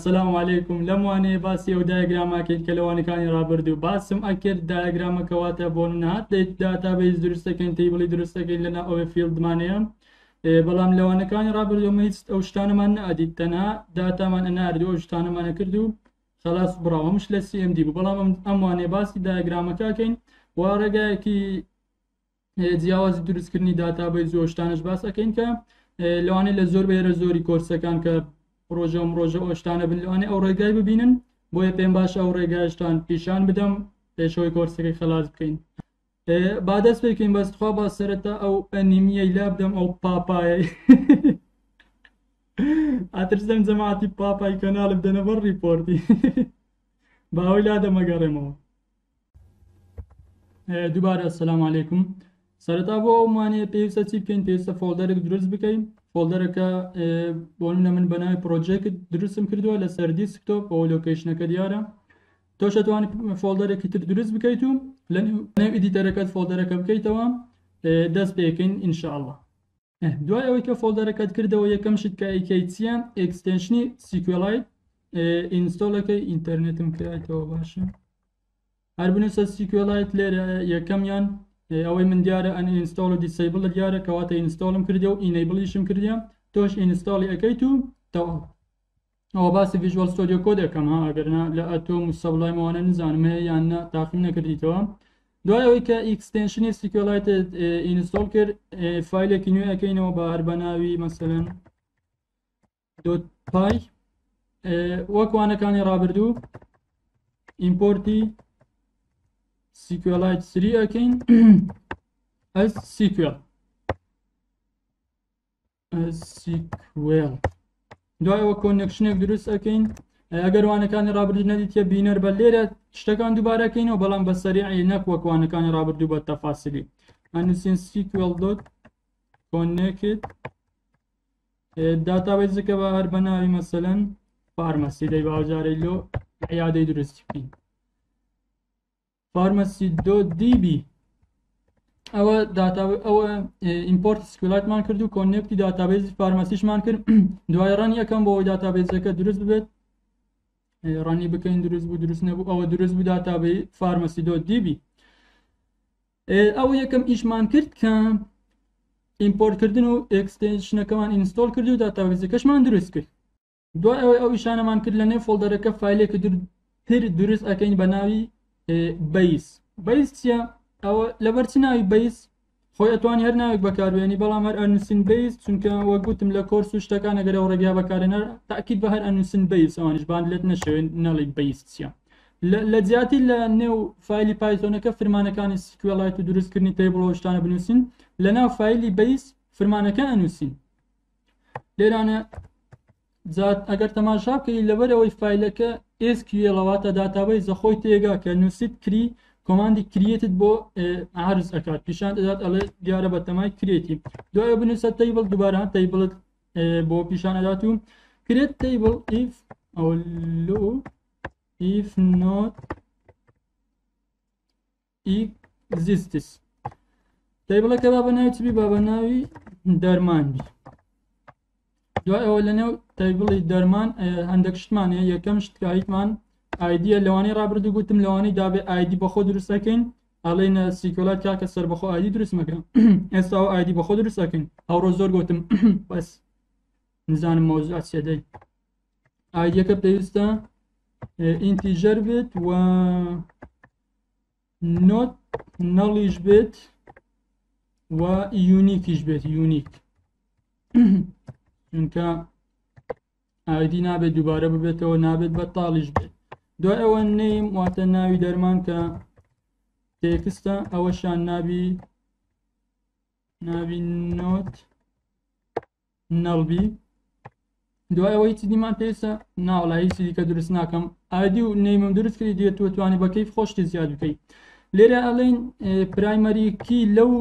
السلام عليكم لمواني باسي او دايجراما كيد كلواني كان رابردو باسم اكيد دايجراما كواتا بونات داتا بيز درستكين تيبلي درستكين لنا او فيلد مانيا بلام لواني كان رابردو ميست او شتانا من اديتنا داتا من انا اردو او شتانا من كردو خلاص براو مش لسي ام دي بلام امواني باسي دايجراما كاكين وارجا كي جیاوازی دروستکردنی داتابیز و شتانش باس ئەکەین کە لەوانێ لە زۆر بەیرە زۆری کۆرسەکان کە ڕۆژە ئەو شتانە بن لەوانێ ئەو ڕێگای ببینن بۆیە پێم باشە ئەو ڕێگایشتان پیشان بدەم پێشەوەی کۆرسەکەی خلاص بکەین. با دەست پێکەین بەستخوا با سەرەتا ئەو ئەنیمیەی لا بدەم ئەو پاپایە ئاترسدەم جەماعەتی پاپای کەناڵ بدەنە بەر ریپۆرتی باوەی لا دەمەگەڕێمەوە. دووبارە ئەسەلام عەلەیکوم. سەرەتا بۆ ئەومانەیە پێویستە چی بکەین؟ پێویستە فۆڵدەرێک دروست بکەین. فۆڵدەرەکە بۆ نمونە من بە ناوی پرۆجێکت دروستم کردووە لەسەر دیسکتۆپ بۆ لۆکیشنەکە دیارە. تۆش دەتوانیت فۆڵدەرێکی تر دروست بکەیت و لە نێو ئیدیتەرەکەت فۆڵدەرەکە بکەیتەوە دەست پێکەین ئینشاءالله. دوای ئەوەی کە فۆڵدەرەکەت کردەوە یەکەم شت کە ئەیکەی چییە؟ ئێکستێنشنی سیکوێلایت ئینستۆڵەکەی ئینتەرنێتم کرایەوە باشە. هەر بنووسە سیکوێلایت لێرە یەکەمیان ئەوەی من دیارە ئەن ئینستۆڵ و دیسەیبڵ دیارە کەواتە ئینستۆڵم کردێ و ئینەیبڵیشم کردیە تۆش ئینستۆڵی ئەەکەیت و تەواو. ئەوە باسی ڤیژوەل ستۆدیۆ کۆد دەکەم ها ئەگەرنا لە ئەتۆم و سەبڵایمەوانە نزانم هەیە یان تاقیم نەکردیتەوە. دوای ئەوەی کە ئیکستێنشنی سیکوێلایتت ئینستۆڵ کرد فایلێکی نوێ ئەەکەینەوە بە هەر بەناوی مەسەلەن .پای وەکوانەکانی ڕابردوو ئیمپۆرتی SQLite 3 ئەکەین as SQL دوای ئەوە کۆنێکشنێک دروست ئەکەین. ئەگەر وانەکانی ڕابردوو نەدیتە بینەر بە لێرە شتەکان دووبارەکەینەوە بەڵام بە سەریعی نەک وەکوانەکانی ڕابردوو بە تەفاسیلی ئەنووسین SQL.connect داتابیزەکە بە هەر بەناوی مەسەلەن فارمەسی دەی باوجارەی لۆ عیادەی دروست بکەین. pharmacy.db ئەوە ئەوە ئیمپۆرت سکوێلایتمان کرد و کۆنێکتی داتابیزی فارمەسیشمان کرد. دوای ڕەنی یەکەم بۆ ئەوەی داتابیزەکە دروست ببێت ڕەنی بکەین دروست بوو دروست نەبوو ئەوە دروست بوو داتابی pharmacy.db. ئەو یەکەم ئیشمان کرد کە ئیمپۆرتکردن و ئێکستێنشنەکەمان ئینستۆڵ کرد و داتابیزەکەشمان دروست کرد. دوای ئەوەی ئەو ئیشانەمان کرد لە نێو فۆڵدەرەکە فایلێکی تر دروست ئەەکەین بە ناوی بەیس. بەیس چییە؟ ئەوە لەبەرچی ناوی بەیس خۆی ئەتوانی هەر ناوێک بەکاربێنی بەڵام هەر ئەنووسین بەیس چونکە وە گوتم لە کۆرس و شتەکان ئەگەر ئەو ڕێگا بەکارێنەر تاکید بە هەر ئەنووسین بەیس ئەوانش باند لێت نەشەوێن نەڵی بەیس چییە. لە جیاتی لە نێو فایلی پایتۆنەکە فرمانەکانی سیکوێلایت و دروستکردنی تێبڵەوە شتانە بنووسین لە ناو فایلی بەیس فرمانەکە ئەنووسین. لێرانە ئەگەر تەماشا بکەی لەبەرەوەی فایلەکە SQL-واتە داتابیزە خۆی تێگا کە نووسیت کری کۆماندی کریێتت بۆ عرض ئەکات پیشان دەدات ئەڵێ دیارە بە تەمای کرێتی. دوایە بنووسە تەیبڵ دووبارە تەیبڵت بۆ پیشان ئەدات و کرێت تەیبڵ if not exists تەیبڵەکە با بە ناوی چبی با بە ناوی دەرمان بی. دوای ئەوە لەنێو تەیبڵی دەرمان هەندێک شتمان هەیە. یەکەم شتکاییتمان ئایدیە لەوانەی ڕابردوو گوتم لەوانەی دابێ ئایدی بەخۆ دروست ئەکەین ئەڵێنە سیکۆلایت کاکە سەر بەخۆ ئایدی دروست مەکەن ئێستا ئەو ئایدی بەخۆ دروست ئەکەین ئەوڕۆ زۆر گوتم بەس نزانم مۆزوعات چێدەی. ئایدیەکە پێویستە ئینتیژەر بێت و نۆت نەڵیش بێت و یونیکیش بێت یونیک چونکە ئایدی نابێت دووبارە ببێتەوە نابێت بە تاڵیش بێت. دوای ئەوە نەیم واتە ناوی دەرمان کە تێکستە ئەوەشان ناوی نۆت نەڵبی. دوای ئەوە هیچی دیمان پێویستە ناوەڵا هیچی دیکە دروست ناکەم ئایدی و نەیمم دروست کردی دیێت تۆ توانی بە کەیف خۆشتی زیاد بکەیت. لێرە ئەڵێن پرایمەری کی لەو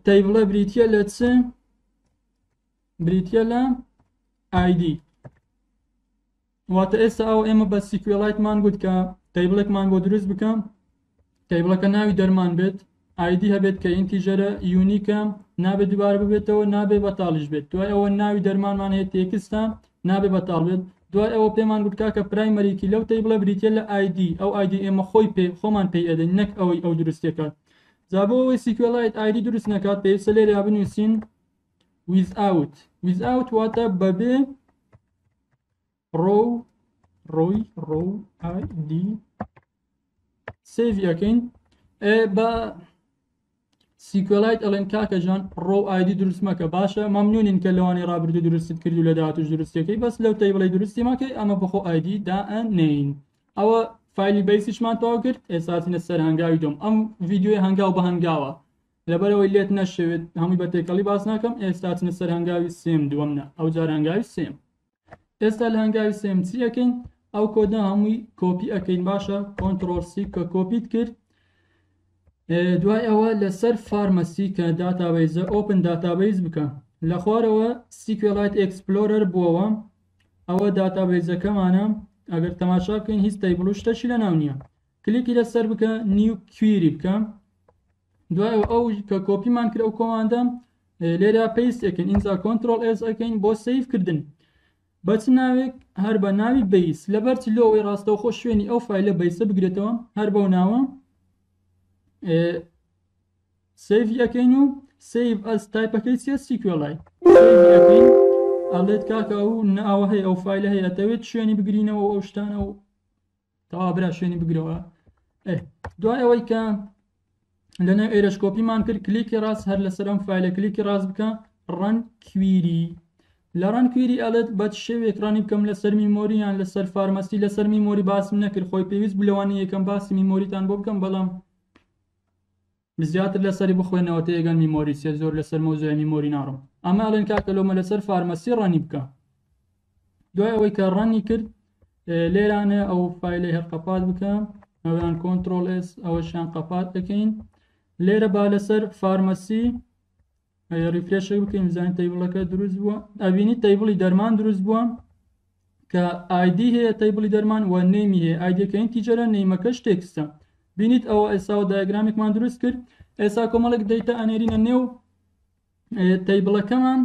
تەیبڵە بریتە لە چ بریتە لە ئایدی. واتە ئێستا ئەو ئێمە بە سیکوێلایتمان گوت کە تەیبڵێکمان بۆ دروست بکەم تەیبڵەکە ناوی دەرمان بێت ئایدی هەبێت کە ئینتیژەرە یونیکە نابێت دووبارە ببێتەوە نابێت بە تاڵیش بێت. دوای ئەوە ناوی دەرمانمان هەیە تێکستە نابێ بەتاڵ بێت دوای ئەوە پێمان گوتکا کە پرایمەریکی لەو تەیبڵە بریتێ لە ID ئەو ID ئێمە خۆمان پێی ئەدەین نەک ئەوەی ئەو دروستێکات جا بۆ ئەوەی SQLite ID دروست نەکات پێویستە لێرە بنووسین without واتە بەبێ row ID سیڤ یەکەین بە SQLite ئەڵێن کاکە ژان row ID دروست مەکە باشە مەمنونین کە لەوانەی ڕابردوو دروستت کردو لە داهاتوش دروستەکەی بەس لەو تەیبڵەی دروستی مەکەی ئەمە بەخۆ ID دائەنێین ئەوە فایلی بیسیشمان تەواو کرد ئێستا چینە سەر هەنگاوی دوم ئەم ڤیدیۆی هەنگاو بە هەنگاوە لەبەرەوەی لێت نەشەوێت هەمووی بە تێکەڵی باس ناکەم ئێستا چینە سەر هەنگاوی سێم دووەمنە ئەو جار هەنگاوی سێم ئێستا لە هەنگاوی سێم چی ئەەکەین ئەو کۆدە هەمووی کۆپی ئەەکەین باشە کۆنتڕۆڵ C کە کۆپیت کرد دوای ئەوە لەسەر فارمەسی کە داتابیزە ئۆپن داتابیز بکە لە خوارەوە SQLite Explorer بووەوە ئەوە داتابیزەکەمانە ئەگەر تەماشا بکەین هیچ تەیبڵ و شتەشی لەناو نییە کلیکی لەسەر بکە نیو کویری بکە دوای ئەو کە کۆپیمان کرد ئەو کۆماندە لێرە پێست ئەەکەین ئینجا کۆنتڕۆڵ S ئەەکەین بۆ سیڤکردن بەچ ناوێک هەر بە ناوی بیس لەبەر لۆەوەی ڕاستەوخۆ شوێنی ئەو فایلە بیسە بگرێتەوە هەر بەو ناوە سیڤ ئەەکەین و سیڤ ئەس تایپەکەی چیە SQLite ئەەکەین ئەڵێت کاکە ئەو ناوە هەیە ئەو فایلە هەیە ئەتەوێت شوێنی بگرینەوە ئەو شتانە و تەوا برا شوێنی بگرەوە دوای ئەوەی کە لەناو ئێرەش کۆپیمان کرد کلیکی ڕاست هەر لەسەر ئەم فایلە کلیکی ڕاست بکە ڕەن کویری لە ڕەن کویری ئەڵێت بە شێوێک ڕانی بکەم لەسەر میمۆری یان لەسەر فارمەسی لەسەر میمۆری باسم نەکرد خۆی پێویست بوو لەوانەیە یەکەم باسی میمۆریتان بۆ بکەم بەڵام زیاتر لەسەری بخوێنەوە تێگەن میمۆری سێ زۆر لەسەر مۆزوعی میمۆری ناڕم ئەمە ئەڵێن کاکە لۆمە لەسەر فارمەسی ڕانی بکە دوای ئەوەی کە ڕانی کرد لێرانە ئەو فایلەی هەر قەپات بکە ئەویان کۆنتڕۆڵ S ئەوەشیان قەپات دەکەین لێرە با لەسەر فارمەسی ریفرێشێک بکەین بزانین تەیبڵەکە دروست بووە ئەبینی تەیبڵی دەرمان دروست بووە کە ID هەیە تەیبڵی دەرمان و نێمی هەیە ئایدەکە ئینتیجەرە نێمەکەش تێکستە بینیت ئەوە ئێستا دایگرامێکمان دروست کرد ئێستا کۆمەڵێک دەیتا ئەنێرینە نێو تەیبڵەکەمان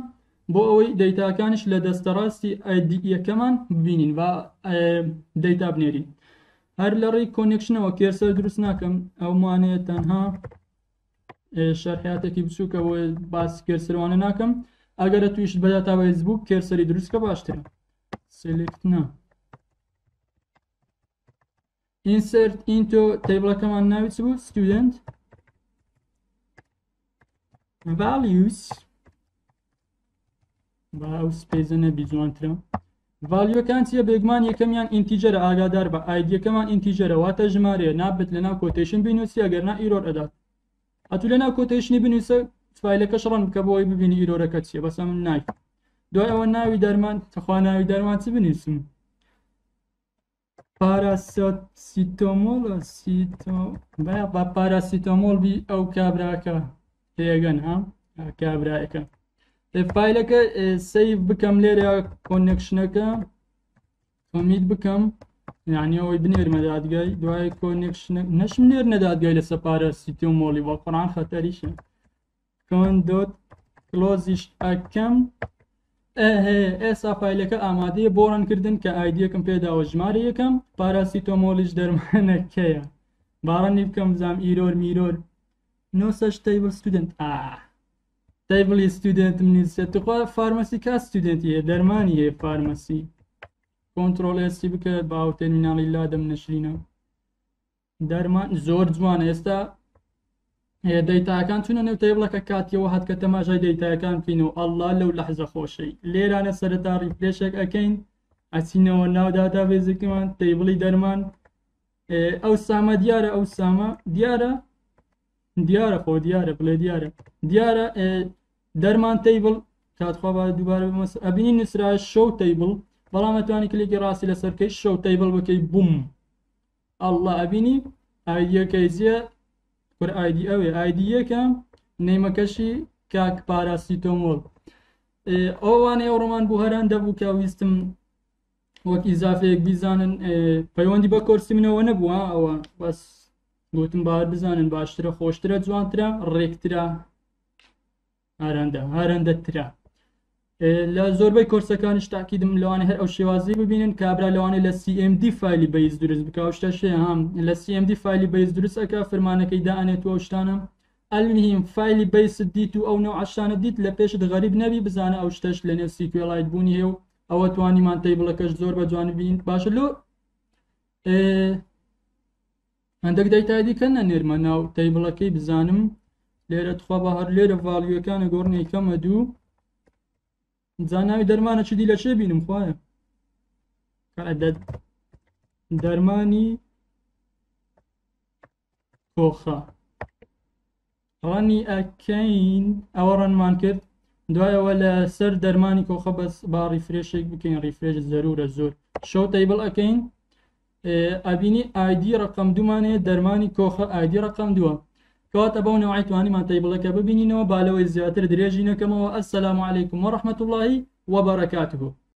بۆ ئەوەی دەیتاکانش لە دەستەڕاستی ئایدیەکەمان ببینین و دەیتا بنێرین هەر لە ڕێی کۆنێکشنەوە کێرسەر دروست ناکەم ئەو مانەیە تەنها شەرحیاتێکی بچووکە بۆ باسی کێرسەروانە ناکەم ئەگەرە تویشت بە داتابیز بوو کێرسەری دروستکە باشترە سێلێکت نا insert into تەیبڵەکەمان ناوی چ بوو student values با ئەو سپێزە نەبی جوانترە ڤالیۆکان چیە بێگومان یەکەمیان ئینتیجەرە ئاگادار بە ئایدیەکەمان ئینتیجەرە واتە ژمارەیە نابێت لەناو کۆتێشن بنووسی ئەگەرنا ئیرۆر ئەدات ئەتو لەناو کۆتێشنی بنووسە فایلەکەش ڕەن بکە بۆ ئەوەی ببینی ئیرۆرەکە چیە بەسە من نایت دوای ئەوە ناوی دەرمان تەخوا ناوی دەرمان چ بنووسم پاراسیتۆمۆڵ بە پاراسیتۆمۆڵ بی ئەو کابراکە تێگەن ها کابراەکە فایلەکە سیڤ بکەم لێرە کۆنێکشنەکە کۆمیت بکەم یعنی ئەوەی بنێرمە دادگای دوای کۆنێکشنە نەشم نێر نەدادگای لەسەر پاراسیتۆمۆڵی وە قورئان خەتەریشە کۆن دۆت کلۆزیش ئەکەم ئێستا فایلەکە ئامادەیە بۆ ڕەنکردن کە ئایدیەکەم پێداوە ژمارە یەکەم پاراسیتۆمۆلیش دەرمانەکەیە باڕەنی بکەم بزانم ئیرۆر میرۆر نۆ سەچ تەیبڵ ستودنت تەیبڵی ستودنت منیسێت خوا فارمەسی کا ستودنتی هەیە دەرمانی هەیە فارمەسی کۆنتڕۆڵ S بکرد با ئەو تەرمیناڵی لادەم نەشرینە دەرمان زۆر جوانە ئێستا دەیتاکان چونە نێو تەیبڵەکە کاتیەوە هات کە تەماشای دەیتاکان بکەینەوە ئەڵڵا لەو لەحزە خۆشەی لێرانە سەرەتا ریفرێشێک ئەەکەین ئەچینەوە ناو داتابێزێکمان تەیبڵی دەرمان ئەو سامە دیارە ئەو سامە دیارە خۆ دیارە بڵێ دیارە دەرمان تەیبڵ کاتخوا با دووبارە ئەبینی نووسرا شەو تەیبڵ بەڵام ئەتوانی کلێکی ڕاستی لەسەرکەی شەو تەیبڵ بکەی بووم ئەڵڵا ئەبینی ئایدیەکەی زیە پر ئایدی ئەوێ ئایدیەکە نێمەکەشی کاک پاراسیتۆمۆڵ ئەوانەی ئەو ڕۆمان بوو هەران دەبوو کە ویستم وەک ئیزافەیەک بیزانن پەیوەندی بە کۆرسی منەوە نەبووە ئەوە بەس گوتم باوەڕ بزانن باشترە خۆشترە جوانترە ڕێکترە هەرەندەترە لە زۆربەی کۆرسەکانیش تاکیدم لەوانە هەر ئەو شێوازی ببینن کابرا لەوانێ لە CMD فایلی بەیز دروست بکە و شتە شێ هەم لە CMD فایلی بەیز دروست ئەکا فرمانەکەی دائەنێت و ئەو شتانە المهم فایلی بەیست دیت و ئەو نەوعەشانە دیت لە پێشت غەریب نەبی بزانە ئەو شتەش لە نێو سیکوێڵایت بوونی هەیە و ئەوە توانیمان تەیبڵەکەش زۆر بە جوانی بین باشە لۆ هەندێک دەیتایدی کەنە نێرمە ناو تەیبڵەکەی بزانم لێرە تخوا بە هەر لێرە ڤاڵیوەکانە گۆڕنەی کەمە دوو زاناوی دەرمانە چی دی لە چێ بینم خوایە دەرمانی کۆخە ڕەنی ئەکەین ئەوە ڕەنمان کرد دوایەوە لە سەر دەرمانی کۆخە بەس با ڕیفرێشێک بکەین ڕیفرێش زەرورە زۆر شەو تەیبڵ ئەەکەین ئەبینی ئایدی ڕقم دومانەیە دەرمانی کۆخە ئایدی ڕقم دووە کەواتە بەو نەوعی توانیمان تەیبڵەکە ببینینەوە بالەوەی زیاتر درێژی نەکەمەوە ئەسسەلامو عەلەیکوم وەڕەحمەتوڵڵاهی وەبەرەکاتوهو